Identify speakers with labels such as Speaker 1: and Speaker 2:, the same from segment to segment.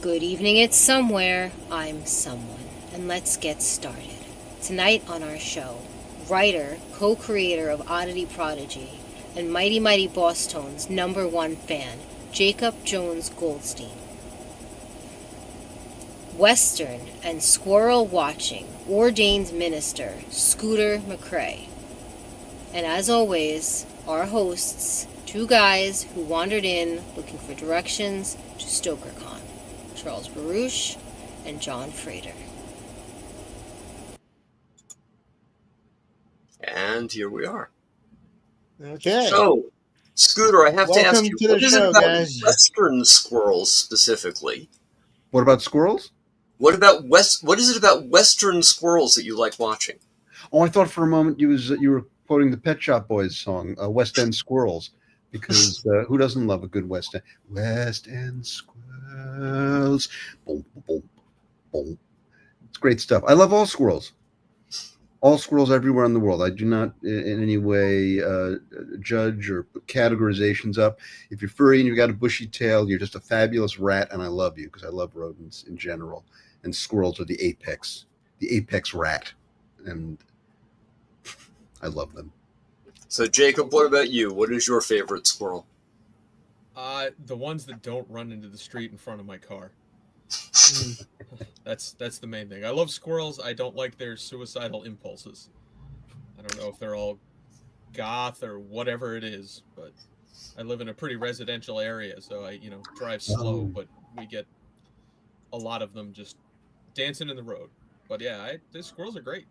Speaker 1: Good evening, it's somewhere. I'm someone. And let's get started. Tonight on our show, writer, co-creator of Oddity Prodigy, and Mighty Mighty Boss Tones' #1 fan, Jacob Jones-Goldstein. Western and squirrel watching, ordained minister, Scooter McCrea. And as always, our hosts, two guys who wandered in looking for directions to StokerCon. Charles Baruch and John Frater.
Speaker 2: And here we are.
Speaker 3: Okay.
Speaker 2: So, Scooter, I have to ask
Speaker 3: Welcome
Speaker 2: you,
Speaker 3: to the
Speaker 2: what is it
Speaker 3: show,
Speaker 2: about
Speaker 3: guys.
Speaker 2: Western squirrels specifically?
Speaker 4: What about squirrels?
Speaker 2: What is it about Western squirrels that you like watching?
Speaker 4: Oh, I thought for a moment you were quoting the Pet Shop Boys song, West End Squirrels, because who doesn't love a good West End Squirrels? Boom, boom, boom. It's great stuff. I love all squirrels everywhere in the world. I do not in any way judge or put categorizations up. If you're furry and you've got a bushy tail, you're just a fabulous rat, and I love you because I love rodents in general. And squirrels are the apex rat, and I love them.
Speaker 2: So, Jacob, what about you? What is your favorite squirrel?
Speaker 5: The ones that don't run into the street in front of my car. That's the main thing. I love squirrels. I don't like their suicidal impulses. I don't know if they're all goth or whatever it is, but I live in a pretty residential area, so I, drive slow, but we get a lot of them just dancing in the road. But yeah, the squirrels are great.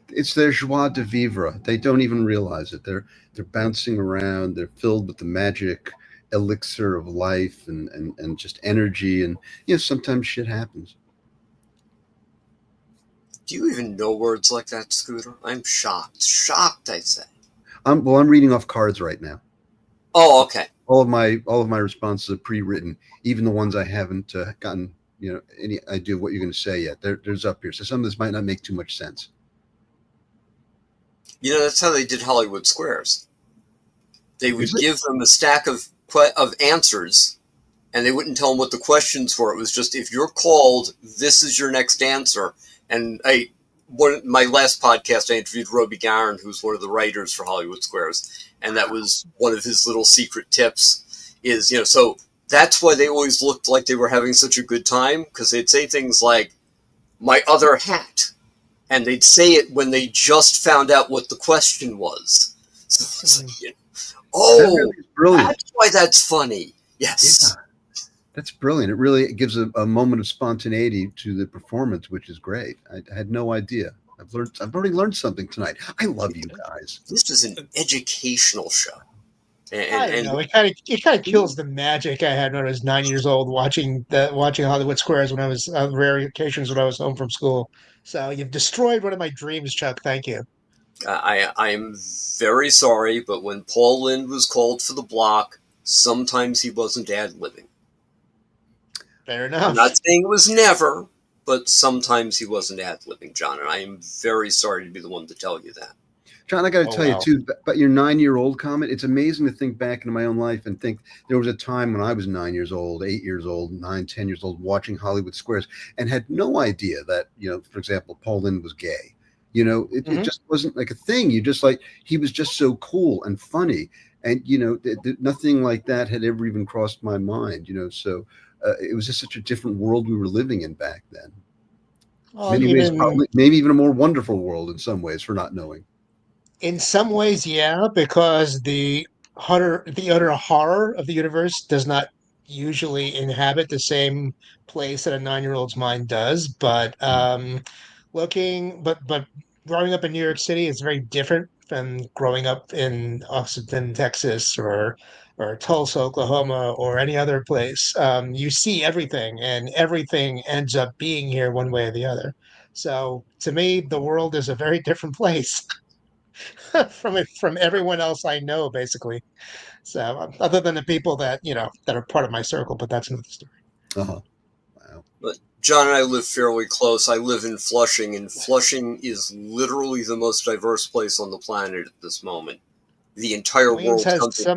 Speaker 4: It's their joie de vivre. They don't even realize it. They're bouncing around. They're filled with the magic elixir of life and just energy. And sometimes shit happens.
Speaker 2: Do you even know words like that, Scooter? I'm shocked. Shocked, I say.
Speaker 4: I'm reading off cards right now.
Speaker 2: Oh, okay.
Speaker 4: All of my responses are pre-written, even the ones I haven't gotten any idea of what you're going to say yet. There's up here. So some of this might not make too much sense.
Speaker 2: That's how they did Hollywood Squares. They would give them a stack of answers, and they wouldn't tell them what the questions were. It was just, if you're called, this is your next answer. And my last podcast, I interviewed Roby Garin, who's one of the writers for Hollywood Squares, and that was one of his little secret tips. Is so that's why they always looked like they were having such a good time, because they'd say things like, "My other hat." And they'd say it when they just found out what the question was. So it's like,
Speaker 4: That really
Speaker 2: that's why that's funny. Yes.
Speaker 4: Yeah. That's brilliant. It really gives a moment of spontaneity to the performance, which is great. I had no idea. I've already learned something tonight. I love you guys.
Speaker 2: This is an educational show.
Speaker 3: I don't know. It kind of kills the magic I had when I was 9 years old, watching Hollywood Squares when I was on rare occasions when I was home from school. So you've destroyed one of my dreams, Chuck. Thank you.
Speaker 2: I'm very sorry, but when Paul Lynde was called for the block, sometimes he wasn't ad-libbing.
Speaker 3: Fair enough.
Speaker 2: I'm not saying it was never, but sometimes he wasn't ad-libbing, John, and I am very sorry to be the one to tell you that.
Speaker 4: John, I got to tell you, too, about your 9-year-old comment. It's amazing to think back into my own life and think there was a time when I was 9 years old, 8 years old, 9, 10 years old, watching Hollywood Squares and had no idea that, for example, Paul Lynde was gay. It just wasn't like a thing. He was just so cool and funny. And, nothing like that had ever even crossed my mind, so it was just such a different world we were living in back then. Many ways, probably, maybe even a more wonderful world in some ways for not knowing.
Speaker 3: In some ways, yeah, because the utter horror of the universe does not usually inhabit the same place that a 9-year-old's mind does. But but growing up in New York City is very different from growing up in Austin, Texas, or Tulsa, Oklahoma, or any other place. You see everything, and everything ends up being here one way or the other. So to me, the world is a very different place. from everyone else I know, basically. So other than the people that that are part of my circle, but that's another story.
Speaker 4: Wow.
Speaker 2: But John and I live fairly close. I live in Flushing, and Flushing is literally the most diverse place on the planet at this moment. The entire world comes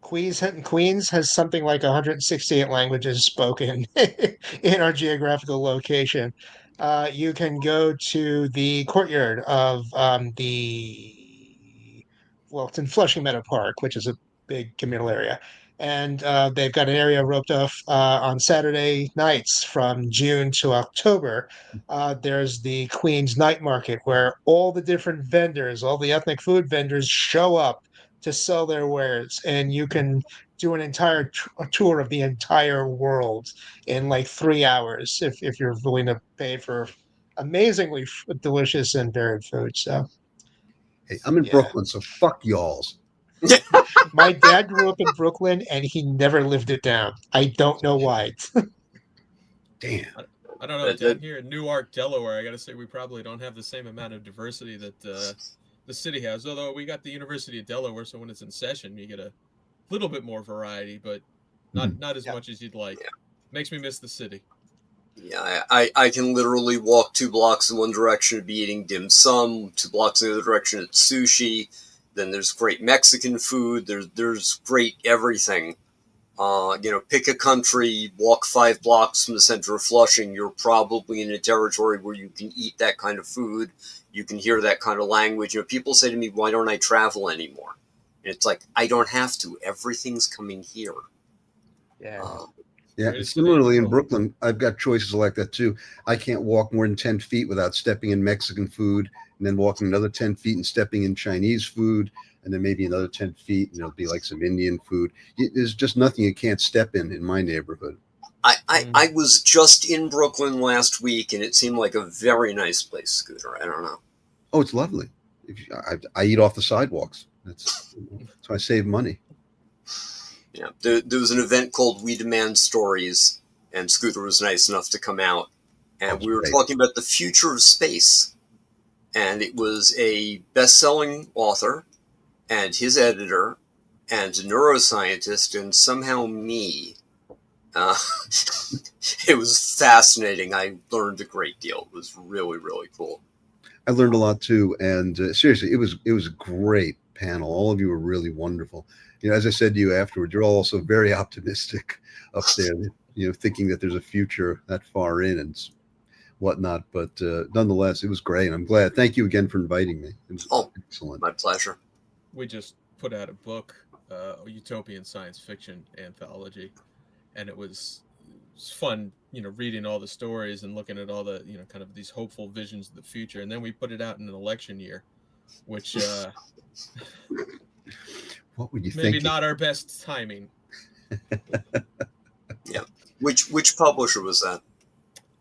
Speaker 3: Queens has something like 168 languages spoken in our geographical location. You can go to the courtyard of it's in Flushing Meadow Park, which is a big communal area. And they've got an area roped off on Saturday nights from June to October. There's the Queens Night Market where all the different vendors, all the ethnic food vendors show up to sell their wares, and you can do an entire tour of the entire world in like 3 hours if you're willing to pay for amazingly delicious and varied food. So
Speaker 4: Hey, I'm in
Speaker 3: yeah,
Speaker 4: Brooklyn, so fuck y'all's.
Speaker 3: my dad grew up in Brooklyn and he never lived it down. I don't know why.
Speaker 4: Damn.
Speaker 5: I don't know. Down here in Newark, Delaware, I got to say we probably don't have the same amount of diversity that the city has. Although we got the University of Delaware, so when it's in session, you get a little bit more variety, but not as much as you'd like.
Speaker 2: Yeah.
Speaker 5: Makes me miss the city.
Speaker 2: Yeah, I can literally walk 2 blocks in one direction and be eating dim sum, 2 blocks in the other direction it's sushi. Then there's great Mexican food. There's great everything. Pick a country, walk 5 blocks from the center of Flushing. You're probably in a territory where you can eat that kind of food. You can hear that kind of language. People say to me, why don't I travel anymore? And it's like, I don't have to. Everything's coming here.
Speaker 3: Yeah.
Speaker 4: Yeah, similarly in Brooklyn, I've got choices like that too. I can't walk more than 10 feet without stepping in Mexican food, and then walking another 10 feet and stepping in Chinese food, and then maybe another 10 feet, and it'll be like some Indian food. There's just nothing you can't step in my neighborhood.
Speaker 2: I was just in Brooklyn last week, and it seemed like a very nice place, Scooter. I don't know.
Speaker 4: Oh, it's lovely. I eat off the sidewalks. That's so I save money.
Speaker 2: Yeah, there was an event called We Demand Stories, and Scooter was nice enough to come out, and we were talking about the future of space. And it was a best-selling author, and his editor, and a neuroscientist, and somehow me. It was fascinating. I learned a great deal. It was really, really cool.
Speaker 4: I learned a lot too, and seriously, it was a great panel. All of you were really wonderful. As I said to you afterward, you're all also very optimistic up there. Thinking that there's a future that far in and whatnot. But nonetheless, it was great. I'm glad. Thank you again for inviting me. It was excellent.
Speaker 2: My pleasure.
Speaker 5: We just put out a book, a utopian science fiction anthology, and it was fun, reading all the stories and looking at all the, kind of these hopeful visions of the future. And then we put it out in an election year, which
Speaker 4: what would you think?
Speaker 5: Maybe not our best timing.
Speaker 2: Yeah. Which publisher was that?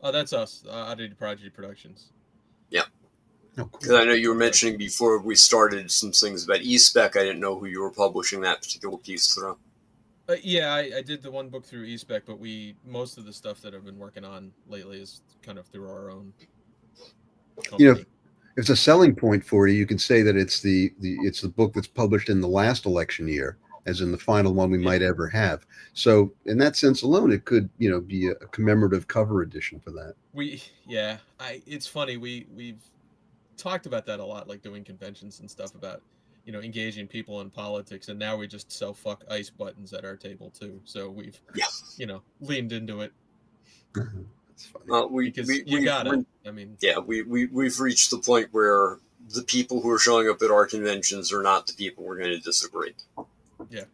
Speaker 5: Oh, that's us, Oddity Prodigy Productions.
Speaker 2: Yeah.
Speaker 4: Oh,
Speaker 2: Because
Speaker 4: cool.
Speaker 2: I know you were mentioning before we started some things about eSpec. I didn't know who you were publishing that particular piece through.
Speaker 5: Yeah, I did the one book through eSpec, but most of the stuff that I've been working on lately is kind of through our own company.
Speaker 4: If it's a selling point for you, you can say that it's the book that's published in the last election year, as in the final one we might ever have. So in that sense alone, it could be a commemorative cover edition for that.
Speaker 5: It's funny, we've talked about that a lot, like doing conventions and stuff about engaging people in politics, and now we just sell fuck ice buttons at our table too. So we've leaned into it.
Speaker 4: That's funny.
Speaker 2: We've reached the point where the people who are showing up at our conventions are not the people we're going to disagree.
Speaker 5: Yeah.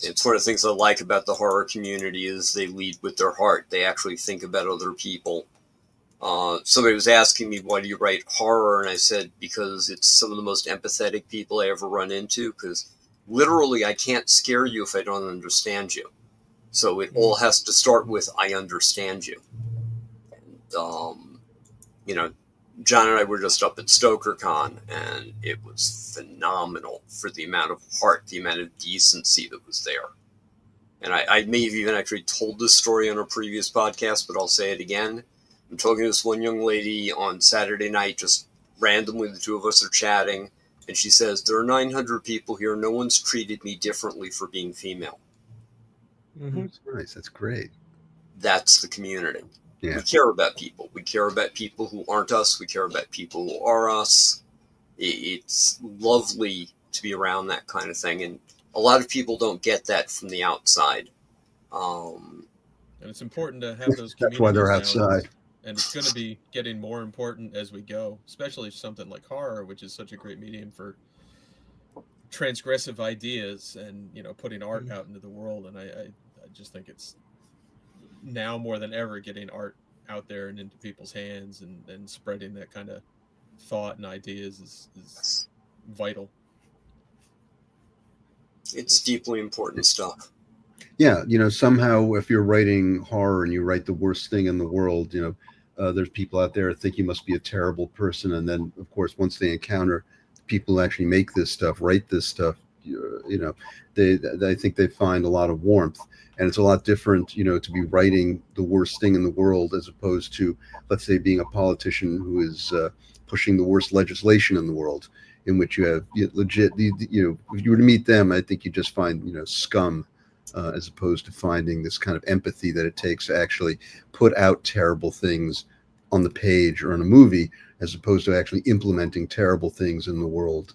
Speaker 2: It's one of the things I like about the horror community is they lead with their heart. They actually think about other people. Somebody was asking me, why do you write horror? And I said, because it's some of the most empathetic people I ever run into, because literally I can't scare you if I don't understand you. So it all has to start with, I understand you. And, John and I were just up at StokerCon, and it was phenomenal for the amount of heart, the amount of decency that was there. And I may have even actually told this story on a previous podcast, but I'll say it again. I'm talking to this one young lady on Saturday night, just randomly, the two of us are chatting, and she says, there are 900 people here. No one's treated me differently for being female.
Speaker 3: Mm-hmm.
Speaker 4: That's nice. That's great.
Speaker 2: That's the community.
Speaker 4: Yeah.
Speaker 2: We care about people. We care about people who aren't us. We care about people who are us. It's lovely to be around that kind of thing. And A lot of people don't get that from the outside.
Speaker 5: And it's important to have those
Speaker 4: That's why
Speaker 5: communities
Speaker 4: they're
Speaker 5: nowadays.
Speaker 4: outside.
Speaker 5: And it's going to be getting more important as we go, especially something like horror, which is such a great medium for transgressive ideas and, you know, putting art out into the world. And I just think it's now more than ever getting art out there and into people's hands, and spreading that kind of thought and ideas is vital.
Speaker 2: It's deeply important stuff.
Speaker 4: Yeah, you know, somehow if you're writing horror and you write the worst thing in the world, you know, there's people out there that think you must be a terrible person, and then of course once they encounter people who actually make this stuff, write this stuff, you know, they think they find a lot of warmth. And it's a lot different, you know, to be writing the worst thing in the world as opposed to, let's say, being a politician who is pushing the worst legislation in the world, in which you have legit, you know, if you were to meet them, I think you just find, you know, scum. As opposed to finding this kind of empathy that it takes to actually put out terrible things on the page or in a movie, as opposed to actually implementing terrible things in the world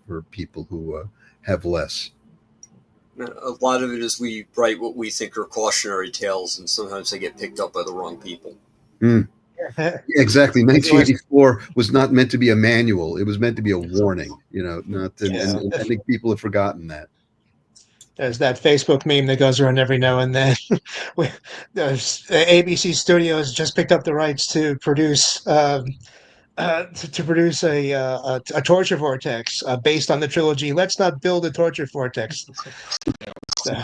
Speaker 4: for people who have less.
Speaker 2: A lot of it is we write what we think are cautionary tales, and sometimes they get picked up by the wrong people.
Speaker 4: Yeah, exactly. 1984 was not meant to be a manual. It was meant to be a warning, you know, not, and I think people have forgotten that.
Speaker 3: There's that Facebook meme that goes around every now and then. ABC Studios just picked up the rights to produce to produce a torture vortex based on the trilogy. Let's not build a torture vortex. So.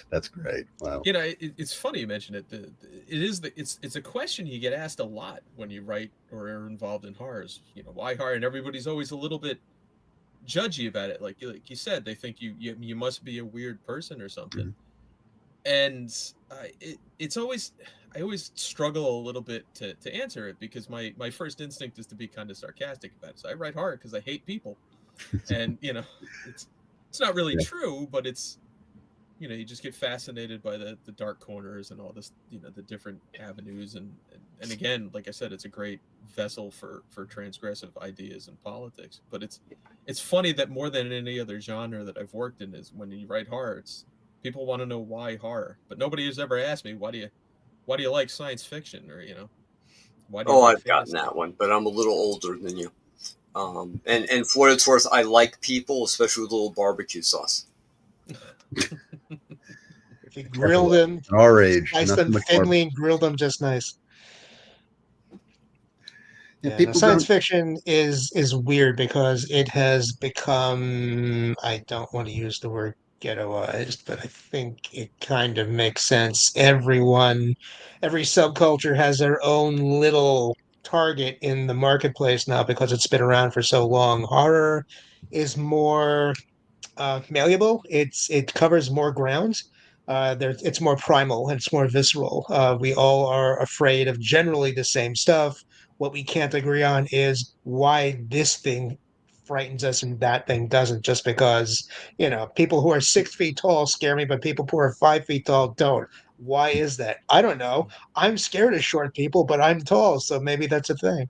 Speaker 4: That's great. Wow.
Speaker 5: You know, it's funny you mention it. It's a question you get asked a lot when you write or are involved in horrors. You know, why horror? And everybody's always a little bit judgy about it. Like you said, they think you must be a weird person or something. And it's always, I always struggle a little bit to answer it, because my first instinct is to be kind of sarcastic about it. So I write horror because I hate people, and you know, it's not really true, but it's, you know, you just get fascinated by the dark corners and all this, you know, the different avenues, and again, like I said, it's a great vessel for transgressive ideas and politics. But it's funny that more than any other genre that I've worked in, is when you write horror, it's people want to know why horror, but nobody has ever asked me why do you like science fiction, or, you know, why do you like
Speaker 2: I've gotten
Speaker 5: fantasy?
Speaker 2: that one, but I'm a little older than you. And for what it's worth, I like people, especially with a little barbecue sauce.
Speaker 3: If you grill them,
Speaker 4: our age,
Speaker 3: slice them thinly and grill them just nice. Yeah, science fiction is weird because it has become, I don't want to use the word ghettoized, but I think it kind of makes sense. Every subculture has their own little target in the marketplace now because it's been around for so long. Horror is more malleable. It covers more ground. It's more primal and it's more visceral. We all are afraid of generally the same stuff. What we can't agree on is why this thing frightens us and that thing doesn't. Just because, you know, people who are 6 feet tall scare me, but people who are 5 feet tall don't. Why is that? I don't know. I'm scared of short people, but I'm tall, so maybe that's a thing.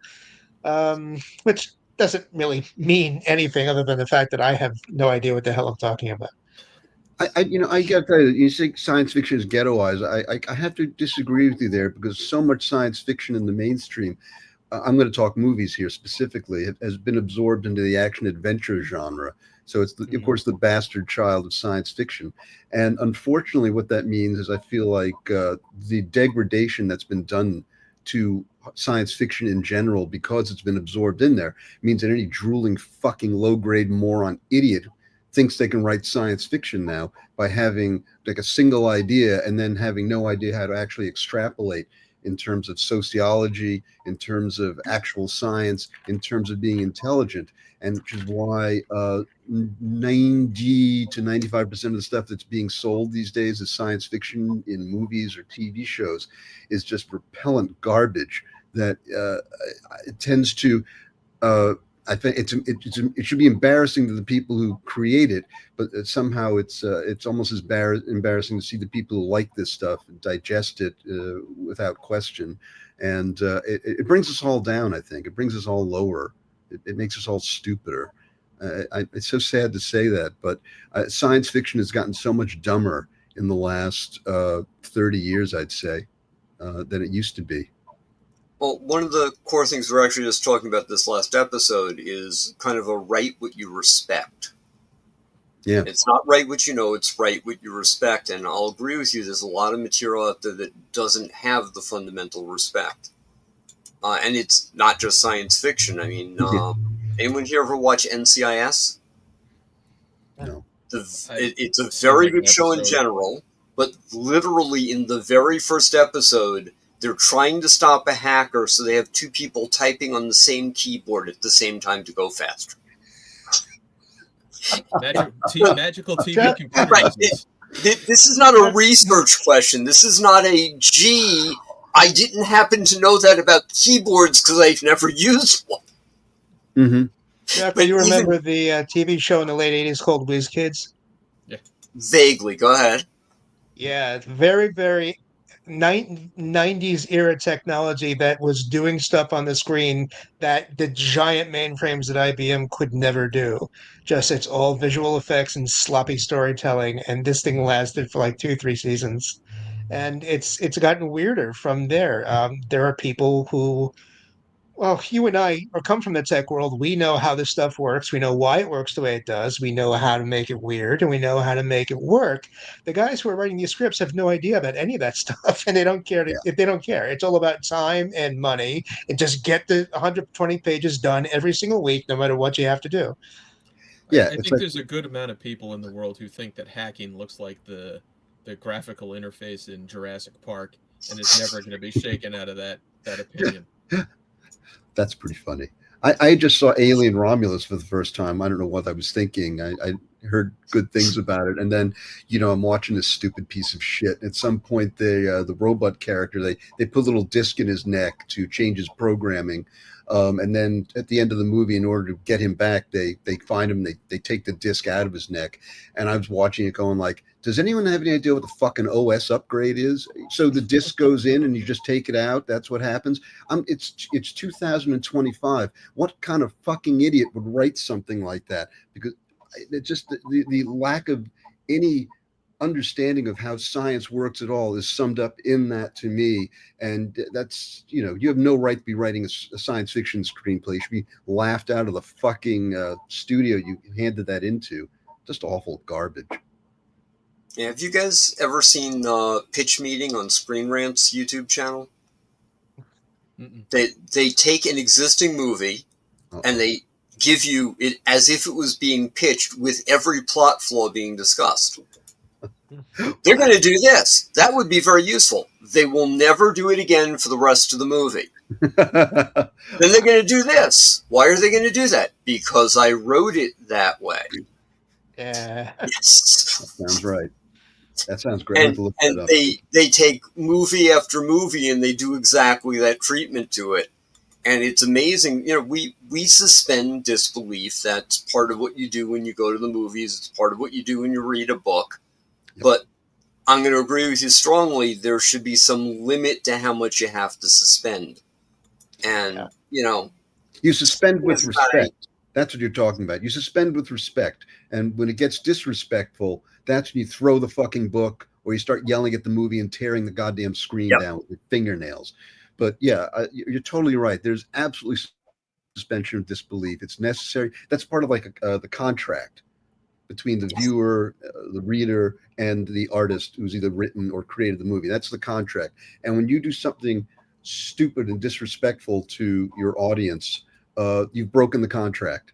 Speaker 3: Which doesn't really mean anything other than the fact that I have no idea what the hell I'm talking about.
Speaker 4: I got to tell you, you think science fiction is ghettoized. I have to disagree with you there, because so much science fiction in the mainstream, I'm going to talk movies here specifically, has been absorbed into the action adventure genre. So it's, of course, the bastard child of science fiction. And unfortunately, what that means is I feel like the degradation that's been done to science fiction in general, because it's been absorbed in there, means that any drooling fucking low-grade moron idiot thinks they can write science fiction now by having like a single idea and then having no idea how to actually extrapolate in terms of sociology, in terms of actual science, in terms of being intelligent. And which is why 90 to 95% of the stuff that's being sold these days as science fiction in movies or TV shows is just repellent garbage that it tends to I think it should be embarrassing to the people who create it, but somehow it's almost as embarrassing to see the people who like this stuff and digest it without question, and it brings us all down. I think it brings us all lower. It makes us all stupider. It's so sad to say that, but science fiction has gotten so much dumber in the last 30 years, I'd say, than it used to be.
Speaker 2: Well, one of the core things we're actually just talking about this last episode is kind of a write what you respect.
Speaker 4: Yeah.
Speaker 2: It's not write what you know, it's write what you respect. And I'll agree with you, there's a lot of material out there that doesn't have the fundamental respect. And it's not just science fiction. I mean, anyone here ever watch NCIS?
Speaker 4: No.
Speaker 2: It's a very good show in general, but literally in the very first episode, they're trying to stop a hacker, so they have two people typing on the same keyboard at the same time to go faster.
Speaker 5: Magical TV computer
Speaker 2: Right.
Speaker 5: business.
Speaker 2: This is not a research question. This is not a, gee, I didn't happen to know that about keyboards because I've never used one.
Speaker 4: Mm-hmm.
Speaker 3: Yeah, but you remember the TV show in the late 80s called Whiz Kids?
Speaker 5: Yeah.
Speaker 2: Vaguely. Go ahead.
Speaker 3: Yeah, it's very, very 90s era technology that was doing stuff on the screen that the giant mainframes at IBM could never do. Just it's all visual effects and sloppy storytelling, and this thing lasted for like 2, 3 seasons. And it's gotten weirder from there. There are people who well, you and I are come from the tech world. We know how this stuff works. We know why it works the way it does. We know how to make it weird, and we know how to make it work. The guys who are writing these scripts have no idea about any of that stuff, and they don't care. They don't care. It's all about time and money, and just get the 120 pages done every single week, no matter what you have to do.
Speaker 4: Yeah,
Speaker 5: I think there's a good amount of people in the world who think that hacking looks like the graphical interface in Jurassic Park, and is never going to be shaken out of that opinion.
Speaker 4: That's pretty funny. I just saw Alien Romulus for the first time. I don't know what I was thinking. I heard good things about it, and then I'm watching this stupid piece of shit. At some point, the robot character they put a little disc in his neck to change his programming, and then at the end of the movie, in order to get him back, they find him. They take the disc out of his neck, and I was watching it going like, does anyone have any idea what the fucking OS upgrade is? So the disc goes in and you just take it out. That's what happens. It's 2025. What kind of fucking idiot would write something like that? Because it just the lack of any understanding of how science works at all is summed up in that to me. And that's, you have no right to be writing a science fiction screenplay. You should be laughed out of the fucking studio you handed that into. Just awful garbage.
Speaker 2: Yeah, have you guys ever seen Pitch Meeting on Screen Rant's YouTube channel?
Speaker 5: Mm-mm.
Speaker 2: They take an existing movie and they give you it as if it was being pitched with every plot flaw being discussed. They're going to do this. That would be very useful. They will never do it again for the rest of the movie. Then they're going to do this. Why are they going to do that? Because I wrote it that way.
Speaker 3: Yeah.
Speaker 2: Yes.
Speaker 4: That sounds right. That sounds great.
Speaker 2: And they take movie after movie and they do exactly that treatment to it. And it's amazing. We suspend disbelief. That's part of what you do when you go to the movies. It's part of what you do when you read a book. Yep. But I'm going to agree with you strongly. There should be some limit to how much you have to suspend. And,
Speaker 4: you suspend with respect. That's what you're talking about. You suspend with respect. And when it gets disrespectful, that's when you throw the fucking book or you start yelling at the movie and tearing the goddamn screen down with your fingernails. But yeah, you're totally right. There's absolutely suspension of disbelief. It's necessary. That's part of like the contract between the viewer, the reader, and the artist who's either written or created the movie. That's the contract. And when you do something stupid and disrespectful to your audience, you've broken the contract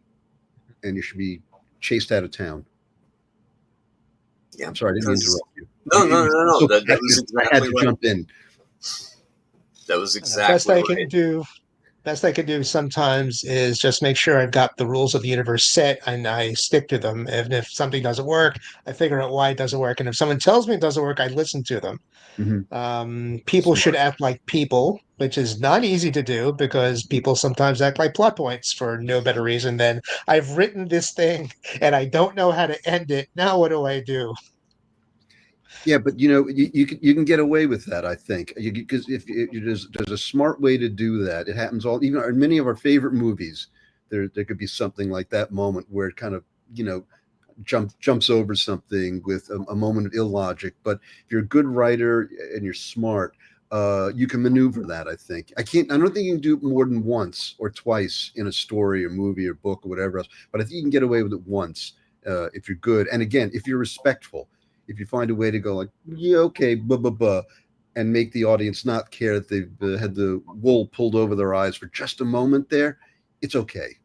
Speaker 4: and you should be chased out of town.
Speaker 2: Yeah,
Speaker 4: I'm sorry, I didn't mean to interrupt you.
Speaker 2: No.
Speaker 4: So
Speaker 2: that was exactly
Speaker 4: I had to jump in.
Speaker 2: That was exactly
Speaker 3: Best I can do sometimes is just make sure I've got the rules of the universe set and I stick to them. And if something doesn't work, I figure out why it doesn't work. And if someone tells me it doesn't work, I listen to them.
Speaker 4: Mm-hmm.
Speaker 3: People should act like people, which is not easy to do because people sometimes act like plot points for no better reason than I've written this thing and I don't know how to end it. Now what do I do?
Speaker 4: Yeah, but you can get away with that, I think, because if there's a smart way to do that. It happens even in many of our favorite movies. there could be something like that moment where it kind of, jumps over something with a moment of illogic. But if you're a good writer and you're smart, you can maneuver that. I don't think you can do it more than once or twice in a story or movie or book or whatever else, but I think you can get away with it once if you're good. And again, if you're respectful, if you find a way to go like, yeah, okay, and make the audience not care that they've had the wool pulled over their eyes for just a moment there, it's okay.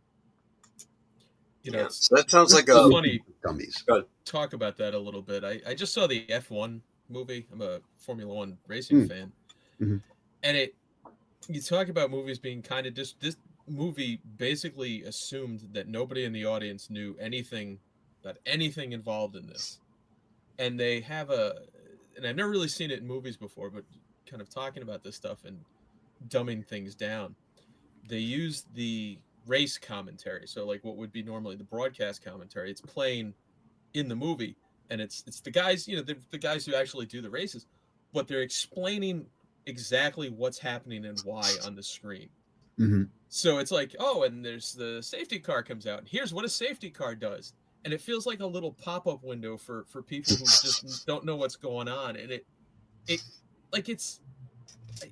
Speaker 2: So that sounds like
Speaker 5: a funny
Speaker 4: dummies.
Speaker 5: Talk about that a little bit. I just saw the F1 movie. I'm a Formula One racing fan, and you talk about movies being kind of this movie basically assumed that nobody in the audience knew anything about anything involved in this, and they have and I've never really seen it in movies before, but kind of talking about this stuff and dumbing things down, they use the race commentary. So like what would be normally the broadcast commentary, it's playing in the movie, and it's the guys, the guys who actually do the races, but they're explaining exactly what's happening and why on the screen. So it's like, oh, and there's the safety car comes out, and here's what a safety car does, and it feels like a little pop-up window for people who just don't know what's going on. And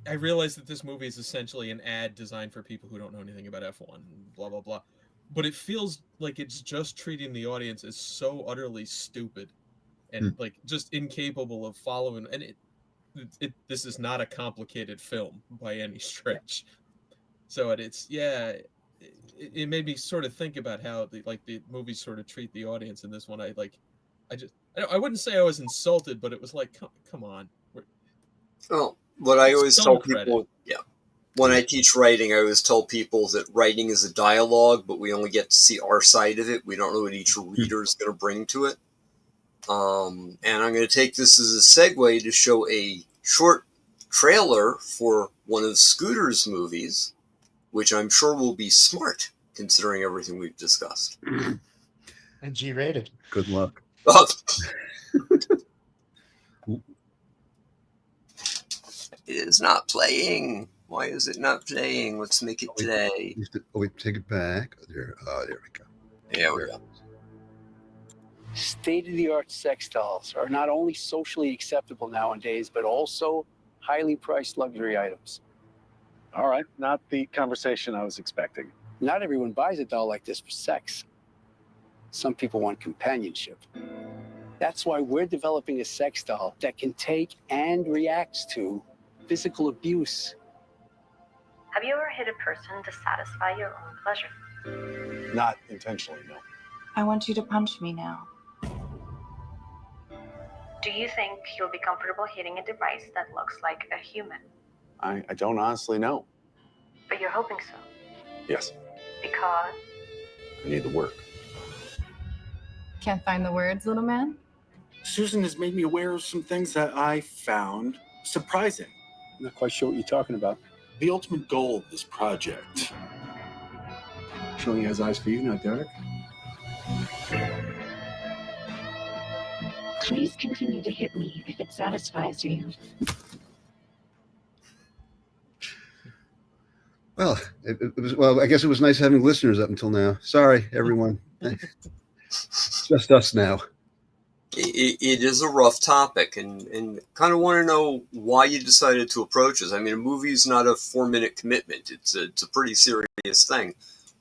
Speaker 5: I realize that this movie is essentially an ad designed for people who don't know anything about F1, blah, blah, blah. But it feels like it's just treating the audience as so utterly stupid and like just incapable of following. And this is not a complicated film by any stretch. So it made me sort of think about how the movies sort of treat the audience in this one. I wouldn't say I was insulted, but it was like, come on.
Speaker 2: Well, what I always tell people, when I teach writing, I always tell people that writing is a dialogue, but we only get to see our side of it. We don't know what each reader is going to bring to it. And I'm going to take this as a segue to show a short trailer for one of Scooter's movies, which I'm sure will be smart, considering everything we've discussed.
Speaker 3: And G-rated.
Speaker 4: Good luck.
Speaker 2: It is not playing. Why is it not playing? Let's make it play.
Speaker 4: Take it back. There we go.
Speaker 2: There we go.
Speaker 6: State-of-the-art sex dolls are not only socially acceptable nowadays, but also highly priced luxury items.
Speaker 7: All right, not the conversation I was expecting.
Speaker 6: Not everyone buys a doll like this for sex. Some people want companionship. That's why we're developing a sex doll that can take and reacts to physical abuse.
Speaker 8: Have you ever hit a person to satisfy your own pleasure?
Speaker 7: Not intentionally, no.
Speaker 9: I want you to punch me now.
Speaker 8: Do you think you'll be comfortable hitting a device that looks like a human?
Speaker 7: I don't honestly know.
Speaker 8: But you're hoping so?
Speaker 7: Yes.
Speaker 8: Because?
Speaker 7: I need the work.
Speaker 9: Can't find the words, little man?
Speaker 10: Susan has made me aware of some things that I found surprising.
Speaker 6: I'm not quite sure what you're talking about.
Speaker 10: The ultimate goal of this project. She only has eyes for you, not Derek.
Speaker 11: Please continue to hit me if it satisfies you.
Speaker 4: Well, I guess it was nice having listeners up until now. Sorry, everyone. It's just us now.
Speaker 2: It is a rough topic, and kind of want to know why you decided to approach this. I mean, a movie is not a 4-minute commitment. It's a pretty serious thing.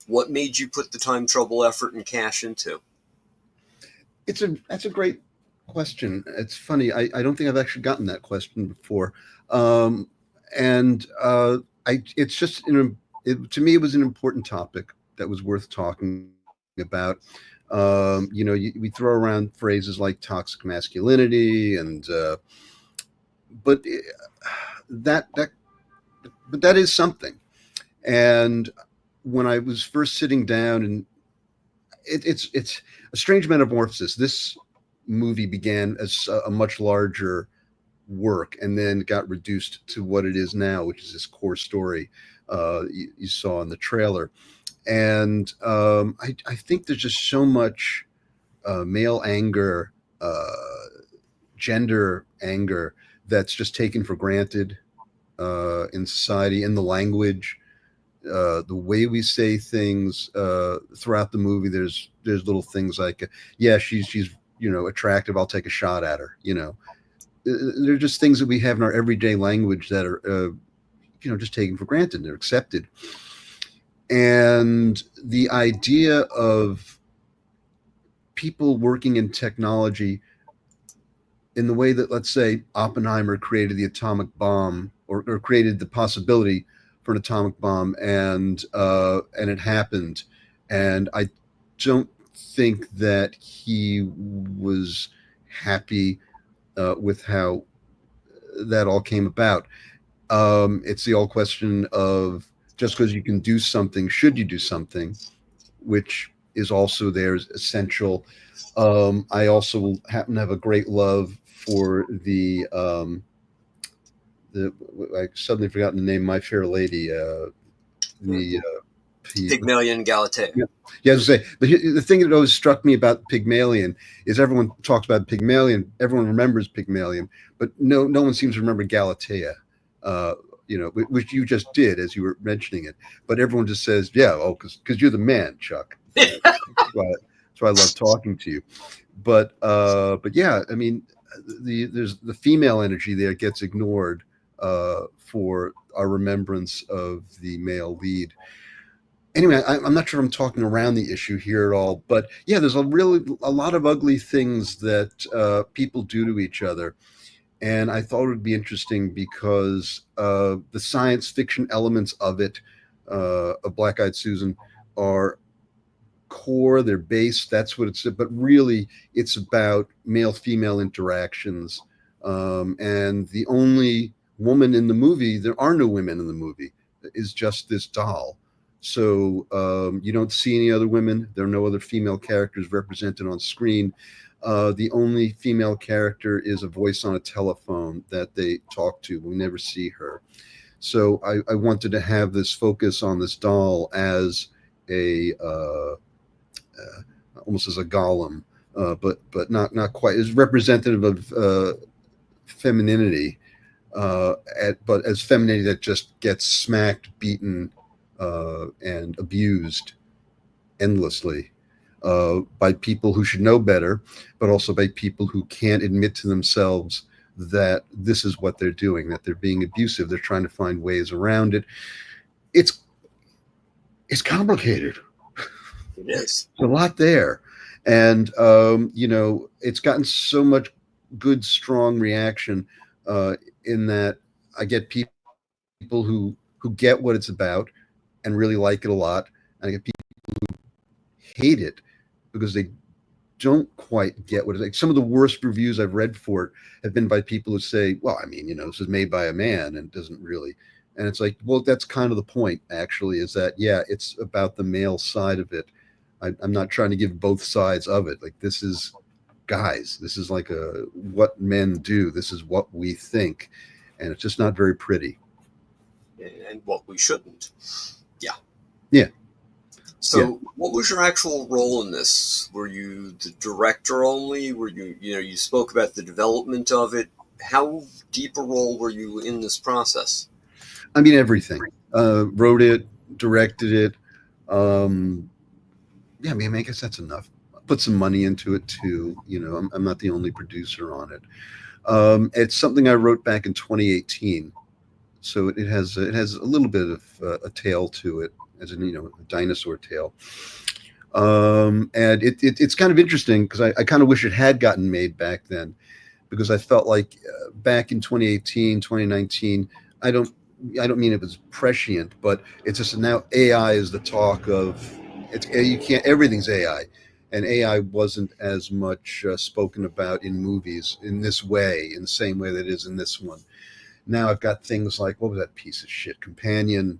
Speaker 2: What made you put the time, trouble, effort, and cash into?
Speaker 4: That's a great question. It's funny. I don't think I've actually gotten that question before. It's just to me, it was an important topic that was worth talking about. We throw around phrases like toxic masculinity, but that is something. And when I was first sitting down, and it's a strange metamorphosis. This movie began as a much larger work and then got reduced to what it is now, which is this core story you saw in the trailer. And I think there's just so much male anger, gender anger that's just taken for granted in society, in the language. the way we say things throughout the movie. There's little things like, yeah, she's attractive. I'll take a shot at her. They're just things that we have in our everyday language that are just taken for granted. They're accepted. And the idea of people working in technology in the way that, let's say, Oppenheimer created the atomic bomb or created the possibility for an atomic bomb, and it happened. And I don't think that he was happy with how that all came about. It's the old question of, just because you can do something, should you do something, which is also there's essential. I also happen to have a great love for the I suddenly forgotten the name, My Fair Lady,
Speaker 2: Pygmalion Galatea.
Speaker 4: Yeah, I was gonna say, but the thing that always struck me about Pygmalion is everyone talks about Pygmalion, everyone remembers Pygmalion, but no one seems to remember Galatea. Which you just did as you were mentioning it, but everyone just says, yeah, because you're the man, Chuck. That's why I love talking to you. But yeah, I mean, there's the female energy there gets ignored for our remembrance of the male lead. Anyway, I'm not sure I'm talking around the issue here at all, but yeah, there's a lot of ugly things that people do to each other. And I thought it would be interesting because the science fiction elements of it, of Black Eyed Susan, are core, they're base, that's what it's, but really it's about male-female interactions. And the only woman in the movie, there are no women in the movie, is just this doll. So you don't see any other women. There are no other female characters represented on screen. The only female character is a voice on a telephone that they talk to. We never see her. So I wanted to have this focus on this doll as a almost as a golem, but not quite. It's representative of femininity, but as femininity that just gets smacked, beaten, and abused endlessly. By people who should know better, but also by people who can't admit to themselves that this is what they're doing, that they're being abusive. They're trying to find ways around it. It's complicated.
Speaker 2: It is.
Speaker 4: There's a lot there. And, it's gotten so much good, strong reaction in that I get people who get what it's about and really like it a lot. And I get people who hate it because they don't quite get what it's like. Some of the worst reviews I've read for it have been by people who say, well, I mean, this is made by a man and doesn't really. And it's like, well, that's kind of the point, actually, is that, yeah, it's about the male side of it. I'm not trying to give both sides of it. Like, this is, guys, this is like what men do. This is what we think. And it's just not very pretty.
Speaker 2: And what we shouldn't. Yeah.
Speaker 4: Yeah.
Speaker 2: So what was your actual role in this? Were you the director only? Were you spoke about the development of it. How deep a role were you in this process?
Speaker 4: I mean, everything. Wrote it, directed it. I mean, I guess that's enough. Put some money into it too. I'm not the only producer on it. It's something I wrote back in 2018. So it has a little bit of a tale to it, as in, a dinosaur tale. And it's kind of interesting because I kind of wish it had gotten made back then, because I felt like back in 2018, 2019, I don't mean it was prescient, but it's just now AI is the talk of everything's AI. And AI wasn't as much spoken about in movies in this way, in the same way that it is in this one. Now I've got things like, what was that piece of shit, Companion,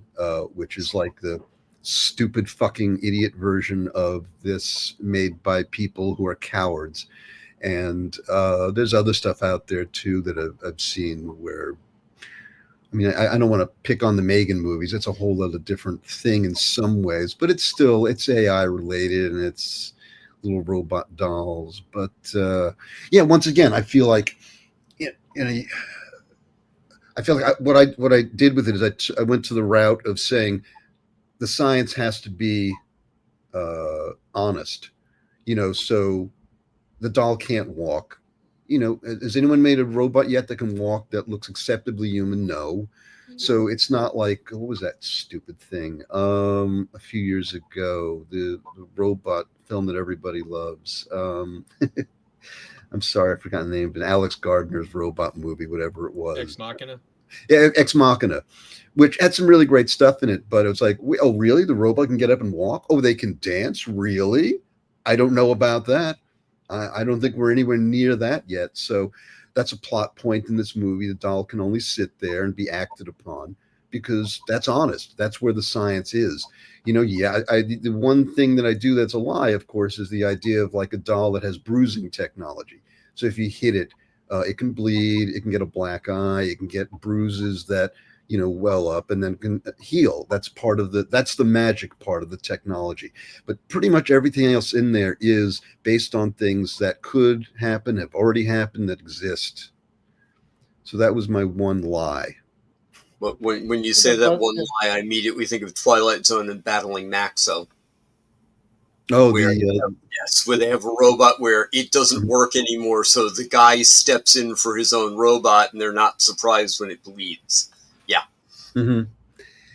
Speaker 4: which is like the stupid fucking idiot version of this, made by people who are cowards. And there's other stuff out there too that I've seen where, I mean, I don't want to pick on the Megan movies. It's a whole other different thing in some ways, but it's AI related and it's little robot dolls. But once again, I feel like, I feel like what I did with it is I went to the route of saying, the science has to be honest, so the doll can't walk. Has anyone made a robot yet that can walk that looks acceptably human? No. So it's not like, what was that stupid thing a few years ago, the robot film that everybody loves. I'm sorry, I forgot the name, but Alex Gardner's robot movie, whatever it was.
Speaker 5: Ex Machina.
Speaker 4: Yeah, Ex Machina, which had some really great stuff in it, but it was like, oh, really? The robot can get up and walk? Oh, they can dance? Really? I don't know about that. I don't think we're anywhere near that yet. So that's a plot point in this movie. The doll can only sit there and be acted upon because that's honest. That's where the science is. The one thing that I do that's a lie, of course, is the idea of like a doll that has bruising technology. So if you hit it, it can bleed, it can get a black eye, it can get bruises that well up and then can heal. That's the magic part of the technology. But pretty much everything else in there is based on things that could happen, have already happened, that exist. So that was my one lie.
Speaker 2: But when you say that one lie, I immediately think of Twilight Zone and Battling Maxo.
Speaker 4: Oh,
Speaker 2: where they have a robot where it doesn't work anymore, so the guy steps in for his own robot, and they're not surprised when it bleeds. Yeah.
Speaker 4: Mm-hmm.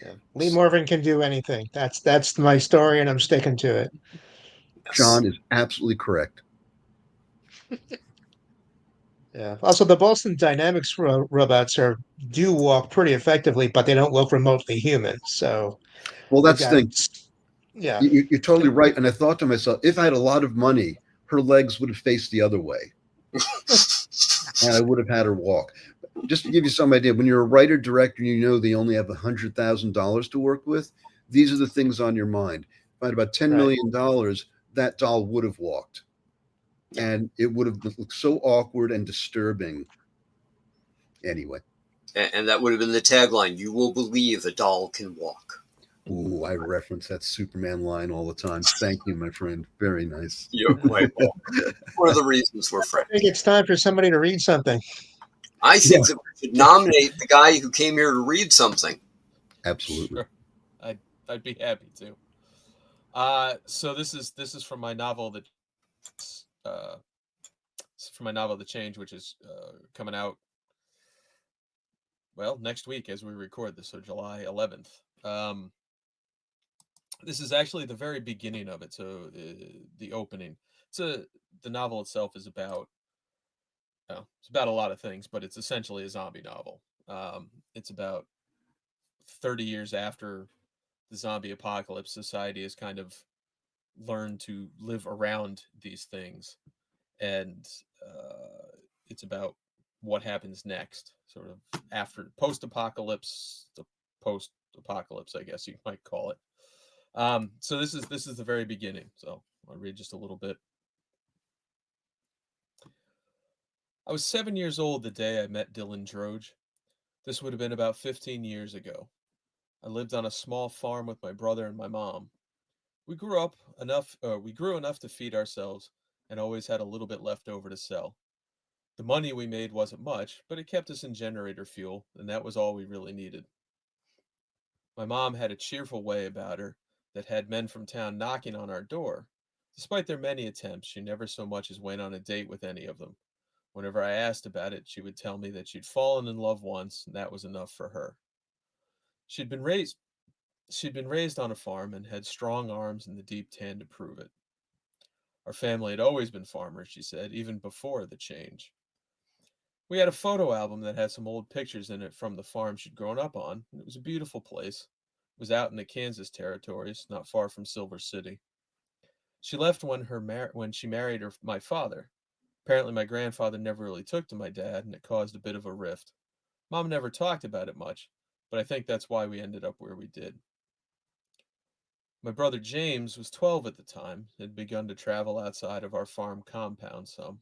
Speaker 3: Yeah. Lee Morgan can do anything. That's my story, and I'm sticking to it.
Speaker 2: Yes.
Speaker 4: John is absolutely correct.
Speaker 3: Yeah. Also, the Boston Dynamics robots do walk pretty effectively, but they don't look remotely human. So,
Speaker 4: well, that's the thing.
Speaker 3: Yeah,
Speaker 4: you're totally right. And I thought to myself, if I had a lot of money, her legs would have faced the other way, and I would have had her walk. Just to give you some idea, when you're a writer director, and they only have $100,000 to work with. These are the things on your mind. If I had about $10 million, that doll would have walked. And it would have looked so awkward and disturbing. Anyway.
Speaker 2: And that would have been the tagline, "You will believe a doll can walk."
Speaker 4: Ooh, I reference that Superman line all the time. Thank you, my friend. Very nice.
Speaker 2: You're quite welcome. One of the reasons we're friends.
Speaker 3: I think it's time for somebody to read something.
Speaker 2: I think that we should nominate the guy who came here to read something.
Speaker 4: Absolutely.
Speaker 5: Sure. I'd be happy to. So this is from my novel The Change, which is coming out next week as we record this, so July 11th. This is actually the very beginning of it, so the opening. The novel itself is about a lot of things, but it's essentially a zombie novel. It's about 30 years after the zombie apocalypse. Society has kind of learned to live around these things, and it's about what happens next, sort of after post-apocalypse, I guess you might call it. So this is the very beginning. So I'll read just a little bit. I was 7 years old the day I met Dylan Droge. This would have been about 15 years ago. I lived on a small farm with my brother and my mom. We grew enough to feed ourselves and always had a little bit left over to sell. The money we made wasn't much, but it kept us in generator fuel, and that was all we really needed. My mom had a cheerful way about her that had men from town knocking on our door. Despite their many attempts, she never so much as went on a date with any of them. Whenever I asked about it, she would tell me that she'd fallen in love once, and that was enough for her. She'd been raised on a farm and had strong arms and the deep tan to prove it. Our family had always been farmers, she said, even before the change. We had a photo album that had some old pictures in it from the farm she'd grown up on. It was a beautiful place. It was out in the Kansas territories, not far from Silver City. She left when she married my father. Apparently my grandfather never really took to my dad, and it caused a bit of a rift. Mom never talked about it much, but I think that's why we ended up where we did. My brother James was 12 at the time, had begun to travel outside of our farm compound some.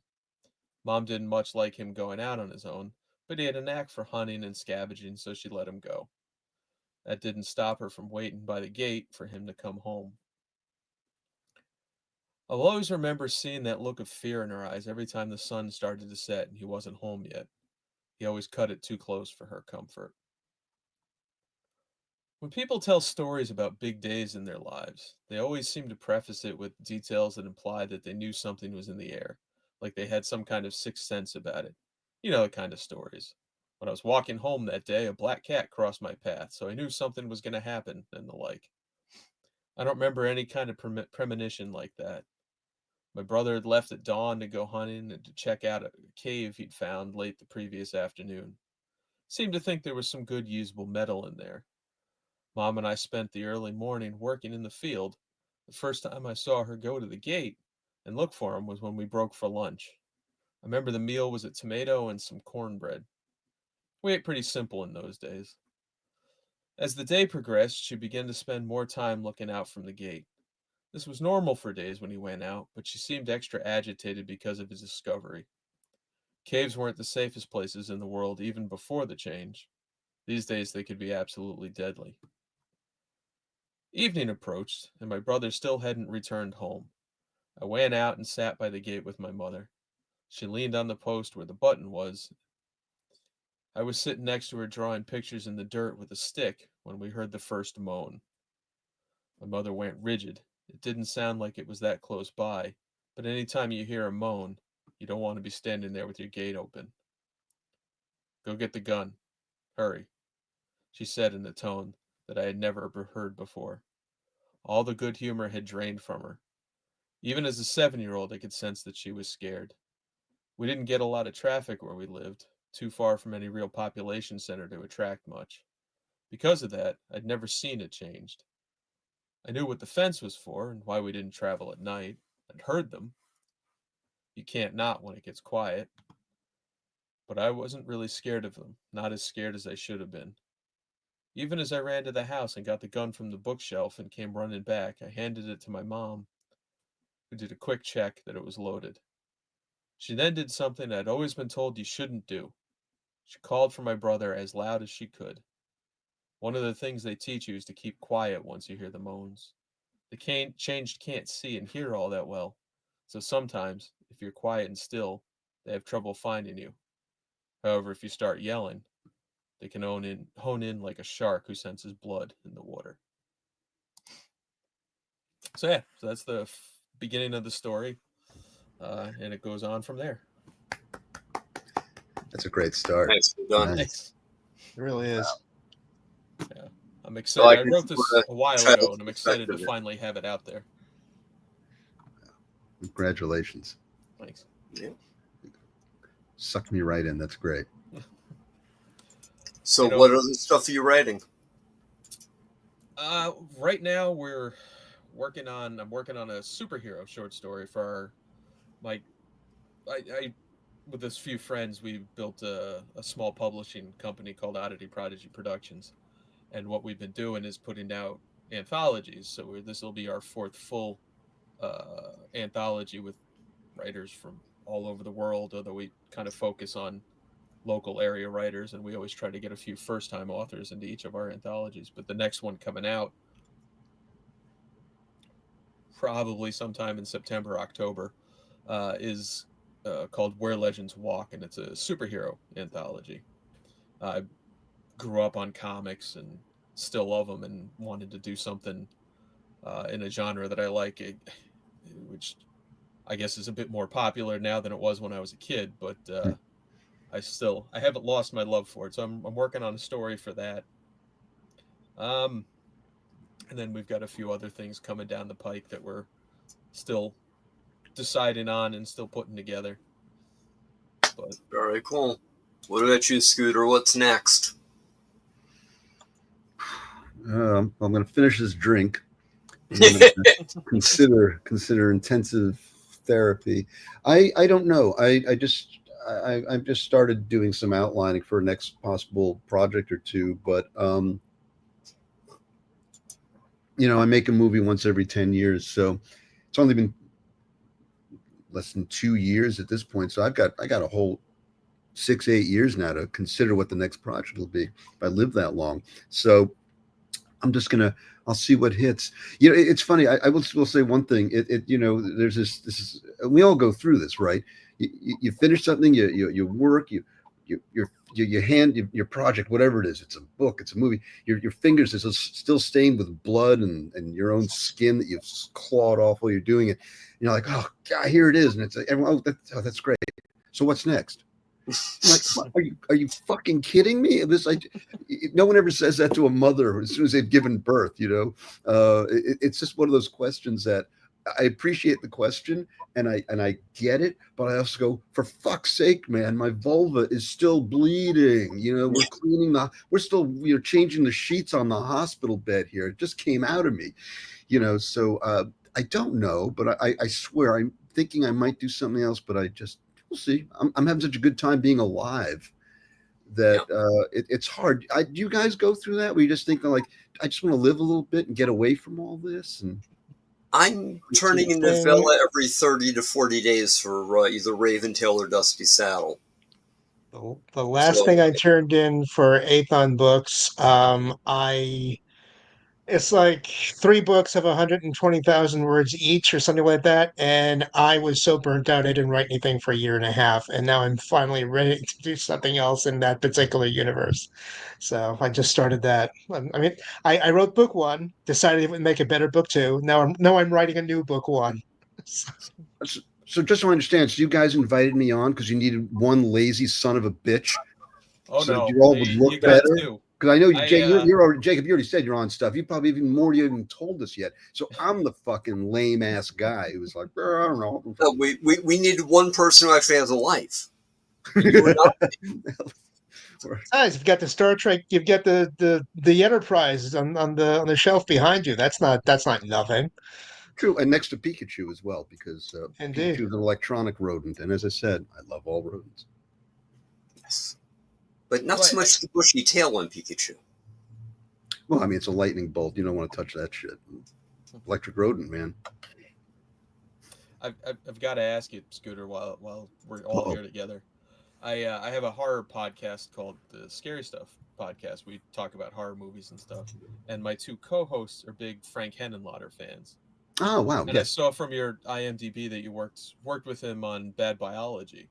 Speaker 5: Mom didn't much like him going out on his own, but he had a knack for hunting and scavenging, so she let him go. That didn't stop her from waiting by the gate for him to come home. I'll always remember seeing that look of fear in her eyes every time the sun started to set and he wasn't home yet. He always cut it too close for her comfort. When people tell stories about big days in their lives, they always seem to preface it with details that imply that they knew something was in the air, like they had some kind of sixth sense about it. You know the kind of stories. When I was walking home that day, a black cat crossed my path, so I knew something was going to happen, and the like. I don't remember any kind of premonition like that. My brother had left at dawn to go hunting and to check out a cave he'd found late the previous afternoon. Seemed to think there was some good usable metal in there. Mom and I spent the early morning working in the field. The first time I saw her go to the gate and look for him was when we broke for lunch. I remember the meal was a tomato and some cornbread. We ate pretty simple in those days. As the day progressed, she began to spend more time looking out from the gate. This was normal for days when he went out, but she seemed extra agitated because of his discovery. Caves weren't the safest places in the world even before the change. These days they could be absolutely deadly. Evening approached, and my brother still hadn't returned home. I went out and sat by the gate with my mother. She leaned on the post where the button was. I was sitting next to her drawing pictures in the dirt with a stick when we heard the first moan. My mother went rigid. It didn't sound like it was that close by, but any time you hear a moan, you don't want to be standing there with your gate open. Go get the gun. Hurry, she said in a tone that I had never heard before. All the good humor had drained from her. Even as a 7-year-old, I could sense that she was scared. We didn't get a lot of traffic where we lived, too far from any real population center to attract much. Because of that, I'd never seen it changed. I knew what the fence was for and why we didn't travel at night. I'd heard them. You can't not when it gets quiet. But I wasn't really scared of them, not as scared as I should have been. Even as I ran to the house and got the gun from the bookshelf and came running back, I handed it to my mom, who did a quick check that it was loaded. She then did something I'd always been told you shouldn't do. She called for my brother as loud as she could. One of the things they teach you is to keep quiet once you hear the moans. The changed can't see and hear all that well, so sometimes, if you're quiet and still, they have trouble finding you. However, if you start yelling, they can hone in like a shark who senses blood in the water. So yeah, so that's the beginning of the story, and it goes on from there.
Speaker 4: That's a great start.
Speaker 2: Nice, well done.
Speaker 5: Nice.
Speaker 3: It really is.
Speaker 5: Yeah, I'm excited. I wrote this a while ago,
Speaker 2: child's
Speaker 5: and I'm excited to
Speaker 2: perspective.
Speaker 5: finally have it out there.
Speaker 4: Congratulations.
Speaker 5: Thanks.
Speaker 2: Yeah.
Speaker 4: Sucked me right in. That's great.
Speaker 2: So,
Speaker 5: You know,
Speaker 2: what other stuff are you writing?
Speaker 5: Right now I'm working on a superhero short story for I with a few friends, we built a small publishing company called Oddity Prodigy Productions. And what we've been doing is putting out anthologies. So this will be our fourth full anthology with writers from all over the world, although we kind of focus on local area writers, and we always try to get a few first-time authors into each of our anthologies. But the next one coming out probably sometime in September, October, is called Where Legends Walk, and it's a superhero anthology. I grew up on comics and still love them, and wanted to do something in a genre that I like, which I guess is a bit more popular now than it was when I was a kid, but I haven't lost my love for it. So I'm working on a story for that. And then we've got a few other things coming down the pike that we're still deciding on and still putting together. But
Speaker 2: Very cool. What about you, Scooter? What's next?
Speaker 4: I'm going to finish this drink. I'm gonna consider intensive therapy. I don't know. I've just started doing some outlining for a next possible project or two, but I make a movie once every 10 years, so it's only been less than 2 years at this point. So I got a whole 6-8 years now to consider what the next project will be if I live that long. So I'm just I'll see what hits. It's funny. I will say one thing. There's this we all go through this, right? You finish something, you work, you're your hand, your project, whatever it is, it's a book, it's a movie, your fingers is still stained with blood and your own skin that you've clawed off while you're doing it. You're like, oh God, here it is. And it's like, everyone, that's great. So what's next? I'm like, are you fucking kidding me? No one ever says that to a mother as soon as they've given birth, it's just one of those questions that I appreciate the question and I get it, but I also go, for fuck's sake, man, my vulva is still bleeding. We're still, changing the sheets on the hospital bed here. It just came out of me, so I don't know, but I swear I'm thinking I might do something else, but we'll see. I'm having such a good time being alive that it's hard. Do you guys go through that where you just think like, I just want to live a little bit and get away from all this? And
Speaker 2: I'm turning in novella every 30 to 40 days for either Raven Tail or Dusty Saddle.
Speaker 3: The last thing I turned in for Athon Books, it's like 3 books of 120,000 words each or something like that. And I was so burnt out, I didn't write anything for a year and a half. And now I'm finally ready to do something else in that particular universe. So I just started that. I mean, I wrote book 1, decided it would make a better book 2. Now I'm writing a new book 1.
Speaker 4: So just so I understand, so you guys invited me on because you needed one lazy son of a bitch.
Speaker 5: Oh,
Speaker 4: so
Speaker 5: no.
Speaker 4: you all would look better. Because I know Jacob, you already said you're on stuff. You probably even more you haven't told us yet. So I'm the fucking lame ass guy who was like, I don't know.
Speaker 2: No, we needed one person who actually has a life.
Speaker 3: Besides, you've got the Star Trek, you've got the Enterprise on the shelf behind you. That's not nothing.
Speaker 4: True, and next to Pikachu as well, because
Speaker 3: Indeed.
Speaker 4: Pikachu is an electronic rodent, and as I said, I love all rodents.
Speaker 2: Yes, but not so much the bushy tail on Pikachu.
Speaker 4: Well, I mean, it's a lightning bolt. You don't want to touch that shit. Electric rodent, man.
Speaker 5: I've got to ask you, Scooter, while we're all here together. I have a horror podcast called the Scary Stuff Podcast. We talk about horror movies and stuff. And my 2 co-hosts are big Frank Henenlotter fans.
Speaker 4: Oh wow!
Speaker 5: And yes. I saw from your IMDb that you worked with him on Bad Biology.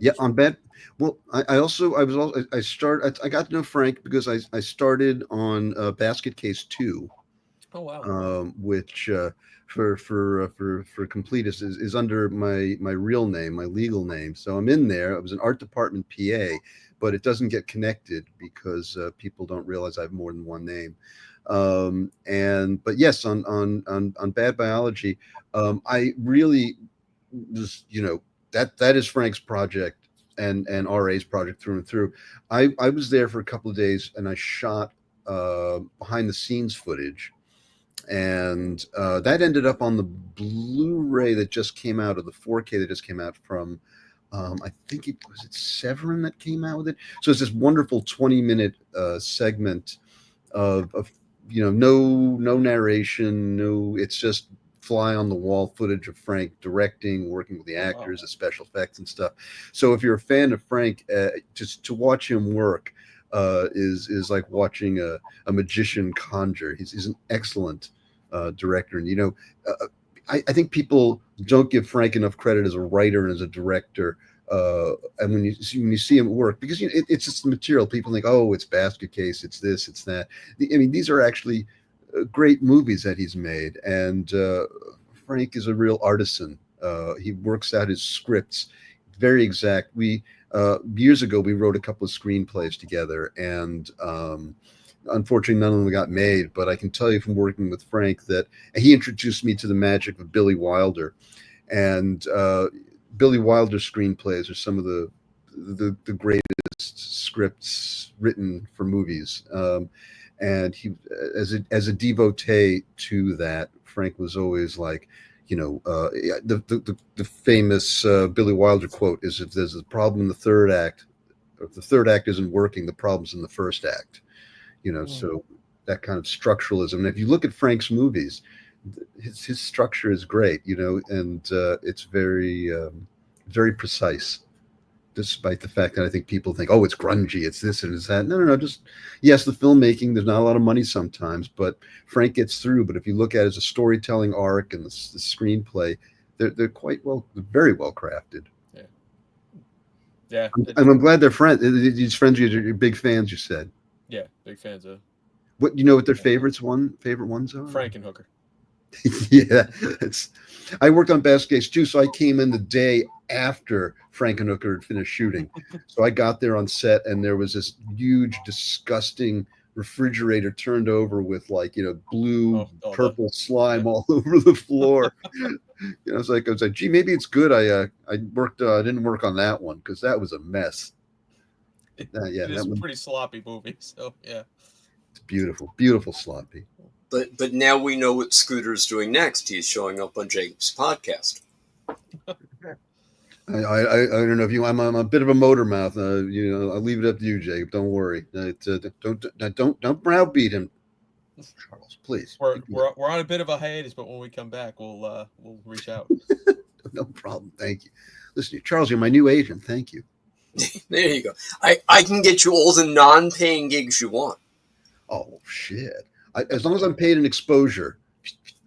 Speaker 4: Yeah, on Bad. Well, I got to know Frank because I started on Basket Case 2.
Speaker 5: Oh wow!
Speaker 4: Which for completist is under my real name, my legal name. So I'm in there. I was an art department PA, but it doesn't get connected because people don't realize I have more than one name. But yes, on Bad Biology, I really just that is Frank's project and RA's project through and through. I was there for a couple of days and I shot behind the scenes footage, and that ended up on the Blu-ray that just came out, or the 4K that just came out from I think it was Severin that came out with it. So it's this wonderful 20-minute segment of no narration, it's just fly on the wall footage of Frank directing, working with the actors, the special effects and stuff. So if you're a fan of Frank, just to watch him work is like watching a magician conjure. He's an excellent director, and I think people don't give Frank enough credit as a writer and as a director. And when you see him work, because it's just the material. People think, oh, it's Basket Case, it's this, it's that. I mean, these are actually great movies that he's made, and Frank is a real artisan. He works out his scripts very exact. We years ago we wrote a couple of screenplays together, and unfortunately none of them got made. But I can tell you from working with Frank that he introduced me to the magic of Billy Wilder, and Billy Wilder's screenplays are some of the greatest scripts written for movies. And he, as a devotee to that, Frank was always like, the famous Billy Wilder quote is, if there's a problem in the third act, or if the third act isn't working, the problem's in the first act. So that kind of structuralism. And if you look at Frank's movies, his structure is great, and it's very, very precise. Despite the fact that I think people think, oh, it's grungy, it's this and it's that. No. Just, yes, the filmmaking, there's not a lot of money sometimes, but Frank gets through. But if you look at it as a storytelling arc and the screenplay, they're very well crafted.
Speaker 5: Yeah. Yeah.
Speaker 4: I'm glad they're friends. These friends, you're big fans. You said.
Speaker 5: Yeah, big fans of.
Speaker 4: What you know? What their favorite ones are?
Speaker 5: Frankenhooker.
Speaker 4: Yeah, I worked on Basket Case too, so I came in the day after Frankenhooker had finished shooting. So I got there on set, and there was this huge, disgusting refrigerator turned over with blue, purple slime all over the floor. I was like, gee, maybe it's good. I didn't work on that one because that was a mess.
Speaker 5: It is a pretty sloppy movie. So yeah,
Speaker 4: it's beautiful sloppy.
Speaker 2: But now we know what Scooter's doing next. He's showing up on Jacob's podcast.
Speaker 4: I don't know if you. I'm a bit of a motor mouth. I'll leave it up to you, Jacob. Don't worry. Don't browbeat him, Charles. Please.
Speaker 5: We're on a bit of a hiatus, but when we come back, we'll reach out.
Speaker 4: No problem. Thank you. Listen, Charles, you're my new agent. Thank you.
Speaker 2: There you go. I can get you all the non-paying gigs you want.
Speaker 4: Oh shit. As long as I'm paid in exposure.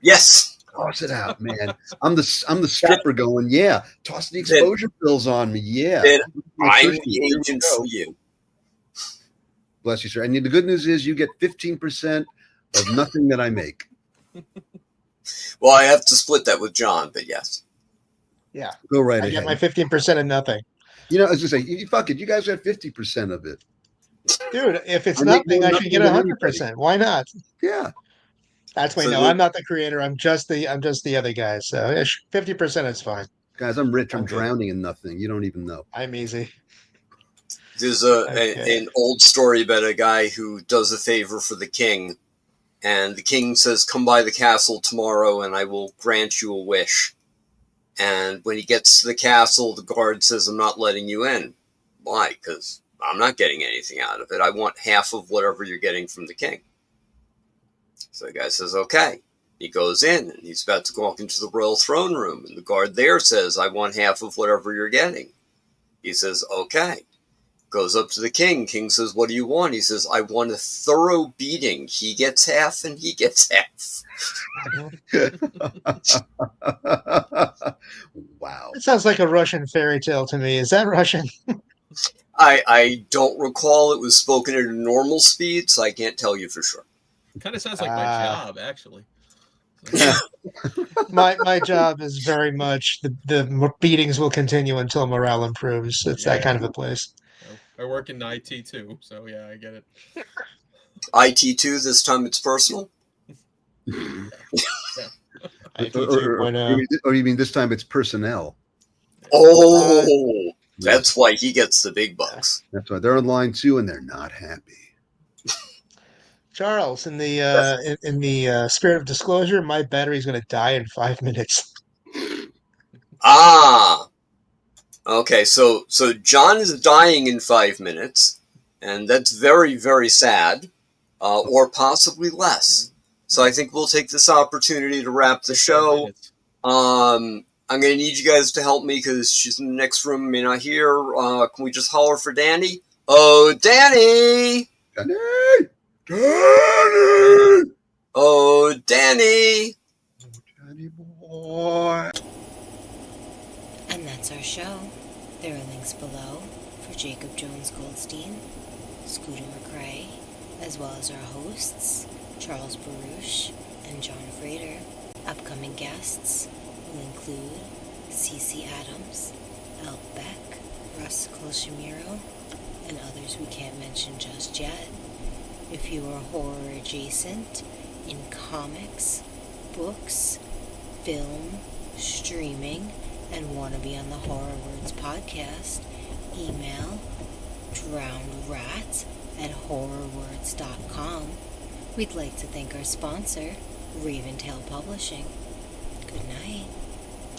Speaker 2: Yes.
Speaker 4: Toss it out, man. I'm the stripper going, yeah. Toss the exposure bills on me, yeah.
Speaker 2: I'm the agent for you.
Speaker 4: Bless you, sir. And the good news is you get 15% of nothing that I make.
Speaker 2: Well, I have to split that with John, but yes.
Speaker 3: Yeah.
Speaker 4: Go right
Speaker 3: I
Speaker 4: ahead.
Speaker 3: get my 15% of nothing.
Speaker 4: I was going to say, fuck it. You guys got 50% of it.
Speaker 3: Dude, if it's nothing, I should get 100%. Why not?
Speaker 4: Yeah.
Speaker 3: That's why. No, I'm not the creator. I'm just the other guy. So 50% is fine.
Speaker 4: Guys, I'm rich. I'm drowning in nothing. You don't even know.
Speaker 3: I'm easy.
Speaker 2: There's an old story about a guy who does a favor for the king, and the king says, "Come by the castle tomorrow, and I will grant you a wish." And when he gets to the castle, the guard says, "I'm not letting you in." Why? Because I'm not getting anything out of it. I want half of whatever you're getting from the king. So the guy says, okay. He goes in, and he's about to walk into the royal throne room, and the guard there says, I want half of whatever you're getting. He says, okay. Goes up to the king. King says, what do you want? He says, I want a thorough beating. He gets half, and he gets half.
Speaker 4: Wow.
Speaker 3: It sounds like a Russian fairy tale to me. Is that Russian?
Speaker 2: I don't recall it was spoken at a normal speed, so I can't tell you for sure.
Speaker 5: Kind of sounds like my job, actually.
Speaker 3: my job is very much the beatings will continue until morale improves. It's that kind of a place.
Speaker 5: I work in IT too, so yeah, I get it.
Speaker 2: IT too. This time it's personal.
Speaker 3: IT 2.0.
Speaker 4: Or you mean this time it's personnel?
Speaker 2: Oh, that's why he gets the big bucks.
Speaker 4: That's why they're on line 2 and they're not happy.
Speaker 3: Charles, in the spirit of disclosure, my battery's going to die in 5 minutes.
Speaker 2: Ah, okay. So John is dying in 5 minutes, and that's very, very sad, or possibly less. So I think we'll take this opportunity to wrap the show. I'm going to need you guys to help me because she's in the next room, may not hear. Can we just holler for Danny? Oh, Danny!
Speaker 4: Danny! Danny!
Speaker 2: Oh, Danny!
Speaker 4: Danny boy!
Speaker 1: And that's our show. There are links below for Jacob Jones-Goldstein, Scooter McCrea, as well as our hosts, Charles Baruch and John Frater. Upcoming guests will include Cece Adams, Al Beck, Russ Colchimiro, and others we can't mention just yet. If you are horror adjacent in comics, books, film, streaming, and want to be on the Horror Words podcast, email drownedrat@horrorwords.com. We'd like to thank our sponsor, Raventail Publishing. Good night.